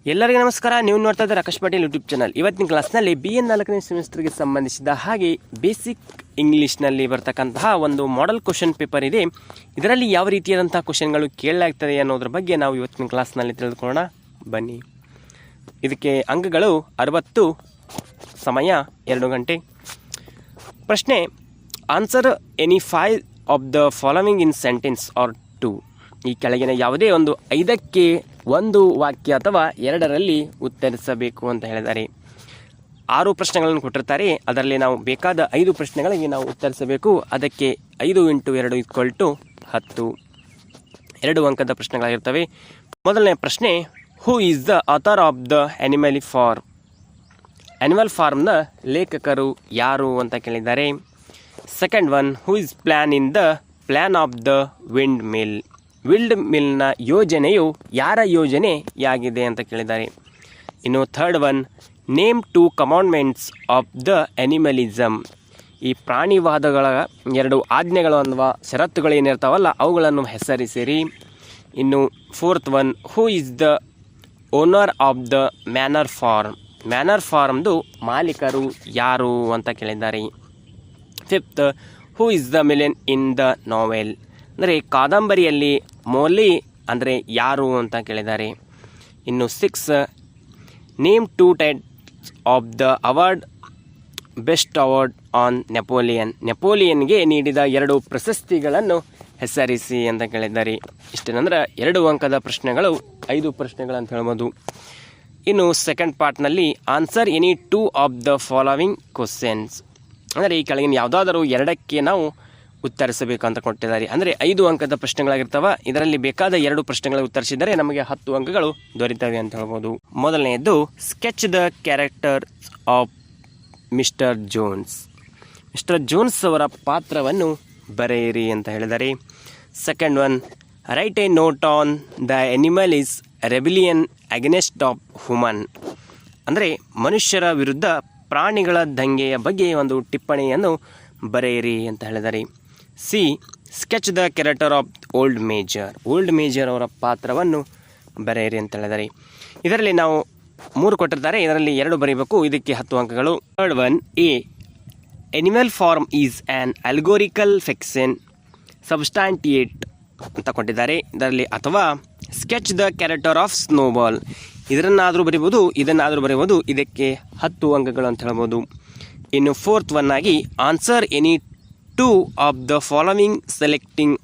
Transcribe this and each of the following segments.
ಎಲ್ಲರಿಗೂ ನಮಸ್ಕಾರ. ನೀವು ನೋಡ್ತಾ ಇದ್ದಾರೆ ಆಕಾಶ್ ಪಾಟೀಲ್ ಯೂಟ್ಯೂಬ್ ಚಾನಲ್. ಇವತ್ತಿನ ಕ್ಲಾಸ್ನಲ್ಲಿ BA 4ನೇ ಸೆಮಿಸ್ಟರ್ಗೆ ಸಂಬಂಧಿಸಿದ ಹಾಗೆ ಬೇಸಿಕ್ ಇಂಗ್ಲೀಷ್ನಲ್ಲಿ ಬರ್ತಕ್ಕಂತಹ ಒಂದು ಮಾಡೆಲ್ ಕ್ವಶನ್ ಪೇಪರ್ ಇದೆ. ಇದರಲ್ಲಿ ಯಾವ ರೀತಿಯಾದಂಥ ಕ್ವಶನ್ಗಳು ಕೇಳಲಾಗ್ತದೆ ಅನ್ನೋದ್ರ ಬಗ್ಗೆ ನಾವು ಇವತ್ತಿನ ಕ್ಲಾಸ್ನಲ್ಲಿ ತಿಳಿದುಕೊಳ್ಳೋಣ ಬನ್ನಿ. ಇದಕ್ಕೆ ಅಂಕಗಳು 60, ಸಮಯ 2 ಗಂಟೆ. ಪ್ರಶ್ನೆ: answer any 5 of the following in sentence are 2. ಈ ಕೆಳಗಿನ ಯಾವುದೇ ಒಂದು 5ಕ್ಕೆ 1 ವಾಕ್ಯ ಅಥವಾ 2ರಲ್ಲಿ ಉತ್ತರಿಸಬೇಕು ಅಂತ ಹೇಳಿದ್ದಾರೆ. 6 ಪ್ರಶ್ನೆಗಳನ್ನು ಕೊಟ್ಟಿರ್ತಾರೆ. ಅದರಲ್ಲಿ ನಾವು ಬೇಕಾದ 5 ಪ್ರಶ್ನೆಗಳಿಗೆ ನಾವು ಉತ್ತರಿಸಬೇಕು. ಅದಕ್ಕೆ 5 × 2 = 10. 2 ಅಂಕದ ಪ್ರಶ್ನೆಗಳಾಗಿರ್ತವೆ. ಮೊದಲನೇ ಪ್ರಶ್ನೆ: who is the author of the Animal Farm? Animal ಫಾರ್ಮ್ನ ಲೇಖಕರು ಯಾರು ಅಂತ ಕೇಳಿದ್ದಾರೆ. Second one: who is plan in the plan of the windmill? ವಿಂಡ್ ಮಿಲ್ನ ಯೋಜನೆಯು ಯಾರ ಯೋಜನೆಯಾಗಿದೆ ಅಂತ ಕೇಳಿದ್ದಾರೆ. ಇನ್ನು third one: name 2 commandments of the animalism? ಈ ಪ್ರಾಣಿವಾದಗಳ 2 ಆಜ್ಞೆಗಳು ಅಥವಾ ಷರತ್ತುಗಳು ಏನಿರ್ತಾವಲ್ಲ ಅವುಗಳನ್ನು ಹೆಸರಿಸಿರಿ. ಇನ್ನು fourth one: who is the owner of the Manor Farm? Manor ಫಾರ್ಮ್ದು ಮಾಲೀಕರು ಯಾರು ಅಂತ ಕೇಳಿದ್ದಾರೆ. Fifth: who is the million in the novel? ಅಂದರೆ ಕಾದಂಬರಿಯಲ್ಲಿ ಮೋಲಿ ಅಂದರೆ ಯಾರು ಅಂತ ಕೇಳಿದ್ದಾರೆ. ಇನ್ನು 6: name 2 titles of the award best award on Napoleon? ನೆಪೋಲಿಯನ್ಗೆ ನೀಡಿದ 2 ಪ್ರಶಸ್ತಿಗಳನ್ನು ಹೆಸರಿಸಿ ಅಂತ ಕೇಳಿದ್ದಾರೆ. ಇಷ್ಟೇನಂದ್ರೆ 2 ಅಂಕದ ಪ್ರಶ್ನೆಗಳು, 5 ಪ್ರಶ್ನೆಗಳು ಅಂತ ಹೇಳ್ಬೋದು. ಇನ್ನು ಸೆಕೆಂಡ್ ಪಾರ್ಟ್ನಲ್ಲಿ answer any 2 of the following questions. ಅಂದರೆ ಈ ಕೆಳಗಿನ ಯಾವುದಾದರೂ 2ಕ್ಕೆ ನಾವು ಉತ್ತರಿಸಬೇಕಂತ ಕೊಟ್ಟಿದ್ದಾರೆ. ಅಂದರೆ 5 ಅಂಕದ ಪ್ರಶ್ನೆಗಳಾಗಿರ್ತವೆ. ಇದರಲ್ಲಿ ಬೇಕಾದ 2 ಪ್ರಶ್ನೆಗಳು ಉತ್ತರಿಸಿದರೆ ನಮಗೆ 10 ಅಂಕಗಳು ದೊರೀತವೆ ಅಂತ ಹೇಳ್ಬೋದು. ಮೊದಲನೆಯದು: sketch the characters of mister Jones? Mister Jones ಅವರ ಪಾತ್ರವನ್ನು ಬರೆಯಿರಿ ಅಂತ ಹೇಳಿದ್ದಾರೆ. Second one: right a note on the animal is rebellion against of human? ಅಂದರೆ ಮನುಷ್ಯರ ವಿರುದ್ಧ ಪ್ರಾಣಿಗಳ ದಂಗೆಯ ಬಗ್ಗೆ ಒಂದು ಟಿಪ್ಪಣಿಯನ್ನು ಬರೆಯಿರಿ ಅಂತ ಹೇಳಿದ್ದಾರೆ. C: sketch the character of old major? Old major ಅವರ ಪಾತ್ರವನ್ನು ಬರೆಯಿರಿ ಅಂತ ಹೇಳಿದ್ದಾರೆ. ಇದರಲ್ಲಿ ನಾವು 3 ಕೊಟ್ಟಿರ್ತಾರೆ. ಇದರಲ್ಲಿ 2 ಬರೀಬೇಕು. ಇದಕ್ಕೆ 10 ಅಂಕಗಳು. Third one: a Animal Farm is an allegorical fiction substantiate ಅಂತ ಕೊಟ್ಟಿದ್ದಾರೆ. ಇದರಲ್ಲಿ ಅಥವಾ sketch the character of Snowball? ಇದರನ್ನಾದರೂ ಬರೀಬೋದು, ಇದನ್ನಾದರೂ ಬರೀಬೋದು. ಇದಕ್ಕೆ 10 ಅಂಕಗಳು ಅಂತ ಹೇಳ್ಬೋದು. ಇನ್ನು ಫೋರ್ತ್ ಒನ್ ಆಗಿ answer any 2 of the following selecting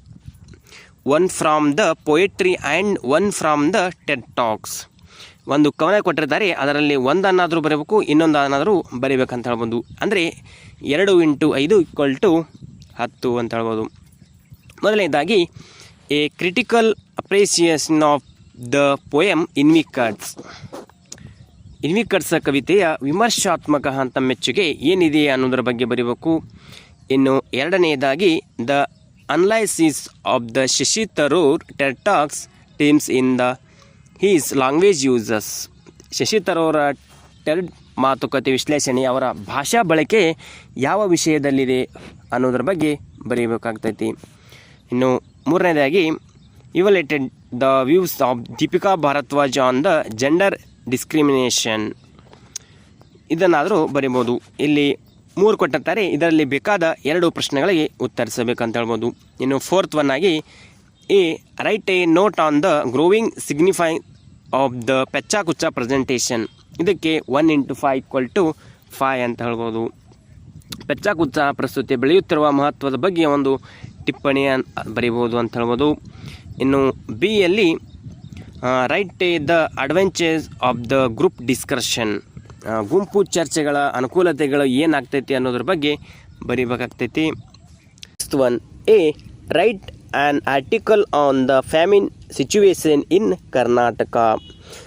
1 from the poetry and 1 from the TED talks? ಒಂದು ಕವನ ಕೊಟ್ಟಿರ್ತಾರೆ. ಅದರಲ್ಲಿ ಒಂದನ್ನಾದರೂ ಬರೀಬೇಕು, ಇನ್ನೊಂದನ್ನಾದರೂ ಬರೀಬೇಕಂತ ಹೇಳ್ಬೋದು. ಅಂದರೆ 2 × 5 = 10 ಅಂತ ಹೇಳ್ಬೋದು. ಮೊದಲನೇದಾಗಿ a critical appreciation of the poem Invictus? Invictus ಕವಿತೆಯ ವಿಮರ್ಶಾತ್ಮಕ ಅಂತ ಮೆಚ್ಚುಗೆ ಏನಿದೆ ಅನ್ನೋದರ ಬಗ್ಗೆ ಬರೀಬೇಕು. ಇನ್ನು ಎರಡನೆಯದಾಗಿ the analysis of the Shashi Tharoor TED talks themes in the his language uses? Shashi ತರೂರ ಟೆಡ್ ಮಾತುಕತೆ ವಿಶ್ಲೇಷಣೆ ಅವರ ಭಾಷಾ ಬಳಕೆ ಯಾವ ವಿಷಯದಲ್ಲಿದೆ ಅನ್ನೋದ್ರ ಬಗ್ಗೆ ಬರೀಬೇಕಾಗ್ತೈತಿ. ಇನ್ನು ಮೂರನೇದಾಗಿ evaluated the views of Deepika Bharadwaj on the gender discrimination? ಇದನ್ನಾದರೂ ಬರಿಬೋದು. ಇಲ್ಲಿ 3 ಕೊಟ್ಟಿರ್ತಾರೆ. ಇದರಲ್ಲಿ ಬೇಕಾದ 2 ಪ್ರಶ್ನೆಗಳಿಗೆ ಉತ್ತರಿಸಬೇಕಂತ ಹೇಳ್ಬೋದು. ಇನ್ನು ಫೋರ್ತ್ ಒನ್ ಆಗಿ a write a note on the growing signify of the Pecha Kucha presentation? ಇದಕ್ಕೆ 1 × 5 = 5 ಅಂತ ಹೇಳ್ಬೋದು. ಪೆಚ್ಚಾ ಕುಚ್ಚ ಪ್ರಸ್ತುತಿ ಬೆಳೆಯುತ್ತಿರುವ ಮಹತ್ವದ ಬಗ್ಗೆ ಒಂದು ಟಿಪ್ಪಣಿಯ ಬರಿಬೋದು ಅಂತ ಹೇಳ್ಬೋದು. ಇನ್ನು ಬಿ ಯಲ್ಲಿ write a the adventures of the group discussion? ಗುಂಪು ಚರ್ಚೆಗಳ ಅನುಕೂಲತೆಗಳು ಏನಾಗ್ತೈತಿ ಅನ್ನೋದ್ರ ಬಗ್ಗೆ ಬರೀಬೇಕಾಗ್ತೈತಿ. Next one: a write an article on the famine situation in Karnataka?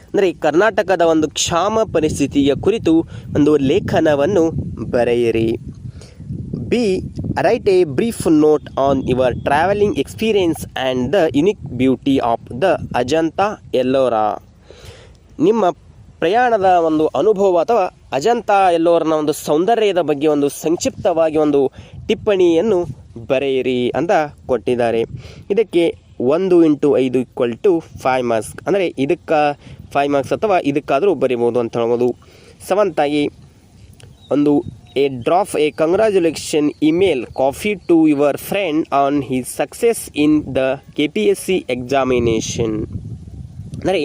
ಅಂದರೆ ಕರ್ನಾಟಕದ ಒಂದು ಕ್ಷಾಮ ಪರಿಸ್ಥಿತಿಯ ಕುರಿತು ಒಂದು ಲೇಖನವನ್ನು ಬರೆಯಿರಿ. B write a brief note on your travelling experience and the unique beauty of the Ajanta Ellora? ನಿಮ್ಮ ಪ್ರಯಾಣದ ಒಂದು ಅನುಭವ ಅಥವಾ ಅಜಂತಾ ಎಲ್ಲೋರನ ಒಂದು ಸೌಂದರ್ಯದ ಬಗ್ಗೆ ಒಂದು ಸಂಕ್ಷಿಪ್ತವಾಗಿ ಒಂದು ಟಿಪ್ಪಣಿಯನ್ನು ಬರೆಯಿರಿ ಅಂತ ಕೊಟ್ಟಿದ್ದಾರೆ. ಇದಕ್ಕೆ 1 × 5 = 5 ಮಾರ್ಕ್ಸ್. ಅಂದರೆ ಇದಕ್ಕೆ 5 ಮಾರ್ಕ್ಸ್ ಅಥವಾ ಇದಕ್ಕಾದರೂ ಬರಿಬೋದು ಅಂತ ಹೇಳ್ಬೋದು. ಸೆವೆಂತಾಗಿ ಒಂದು drop a congratulation email coffee to your friend on his success in the KPSC examination. ಅಂದರೆ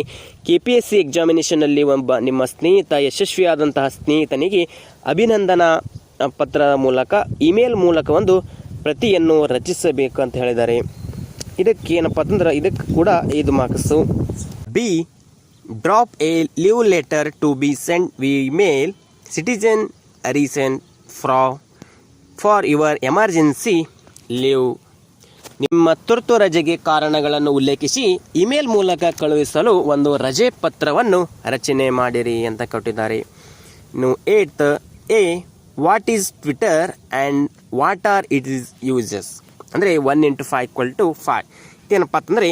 KPSC ಎಕ್ಸಾಮಿನೇಷನಲ್ಲಿ ಒಬ್ಬ ನಿಮ್ಮ ಸ್ನೇಹಿತ ಯಶಸ್ವಿಯಾದಂತಹ ಸ್ನೇಹಿತನಿಗೆ ಅಭಿನಂದನಾ ಪತ್ರದ ಮೂಲಕ ಇಮೇಲ್ ಮೂಲಕ ಒಂದು ಪ್ರತಿಯನ್ನು ರಚಿಸಬೇಕು ಅಂತ ಹೇಳಿದ್ದಾರೆ. ಇದಕ್ಕೇನಪ್ಪ ಅಂತಂದ್ರೆ ಇದಕ್ಕೆ ಕೂಡ 5 marks. B drop a leave letter to be send we mail citizen recent for your emergency leave. ನಿಮ್ಮ ತುರ್ತು ರಜೆಗೆ ಕಾರಣಗಳನ್ನು ಉಲ್ಲೇಖಿಸಿ ಇಮೇಲ್ ಮೂಲಕ ಕಳುಹಿಸಲು ಒಂದು ರಜೆ ಪತ್ರವನ್ನು ರಚನೆ ಮಾಡಿರಿ ಅಂತ ಕೊಟ್ಟಿದ್ದಾರೆ. ಇನ್ನು 8th A what is Twitter and what are it is uses. ಅಂದರೆ 1 × 5 = 5. ಇದೇನಪ್ಪ ಅಂತಂದರೆ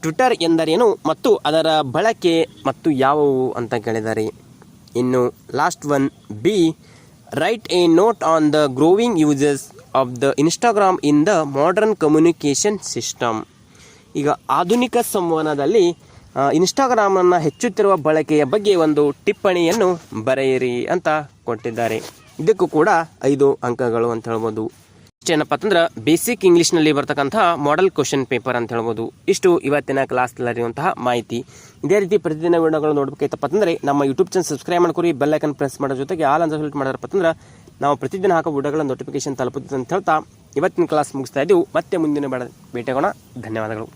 ಟ್ವಿಟರ್ ಎಂದರೇನು ಮತ್ತು ಅದರ ಬಳಕೆ ಮತ್ತು ಯಾವುವು ಅಂತ ಕೇಳಿದ್ದಾರೆ. ಇನ್ನು last one B write a note on the growing uses of the Instagram in the modern communication system. ಈಗ ಆಧುನಿಕ ಸಂವಹನದಲ್ಲಿ ಇನ್ಸ್ಟಾಗ್ರಾಮನ್ನು ಹೆಚ್ಚುತ್ತಿರುವ ಬಳಕೆಯ ಬಗ್ಗೆ ಒಂದು ಟಿಪ್ಪಣಿಯನ್ನು ಬರೆಯಿರಿ ಅಂತ ಕೊಟ್ಟಿದ್ದಾರೆ. ಇದಕ್ಕೂ ಕೂಡ 5 ಅಂಕಗಳು ಅಂತ ಹೇಳ್ಬೋದು. ಇಷ್ಟೇನಪ್ಪ ಅಂತಂದ್ರೆ ಬೇಸಿಕ್ ಇಂಗ್ಲೀಷ್ನಲ್ಲಿ ಬರ್ತಕ್ಕಂತಹ ಮಾಡೆಲ್ ಕ್ವಶನ್ ಪೇಪರ್ ಅಂತ ಹೇಳ್ಬೋದು. ಇಷ್ಟು ಇವತ್ತಿನ ಕ್ಲಾಸ್ನಲ್ಲಿರುವಂತಹ ಮಾಹಿತಿ. ಇದೇ ರೀತಿ ಪ್ರತಿದಿನ ವಿಡಿಯೋಗಳು ನೋಡಬೇಕೈತಪ್ಪ ಅಂತಂದರೆ ನಮ್ಮ ಯೂಟ್ಯೂಬ್ ಚಾನಲ್ ಸಬ್ಸ್ಕ್ರೈಬ್ ಮಾಡ್ಕೊರಿ, ಬೆಲ್ ಐಕನ್ ಪ್ರೆಸ್ ಮಾಡೋ ಜೊತೆಗೆ ಆಲ್ ಅಂತ ಸೆಲೆಕ್ಟ್ ಮಾಡಿದ್ರಪ್ಪ ಅಂತಂದ್ರೆ ನಾವು ಪ್ರತಿದಿನ ಹಾಕೋ ವಿಡಿಯೋಗಳ ನೋಟಿಫಿಕೇಶನ್ ತಲುಪುತ್ತೆ ಅಂತ ಹೇಳ್ತಾ ಇವತ್ತಿನ ಕ್ಲಾಸ್ ಮುಗಿಸ್ತಾ ಇದ್ದೀವಿ. ಮತ್ತೆ ಮುಂದಿನ ಭೇಟಿಯಾಗೋಣ. ಧನ್ಯವಾದಗಳು.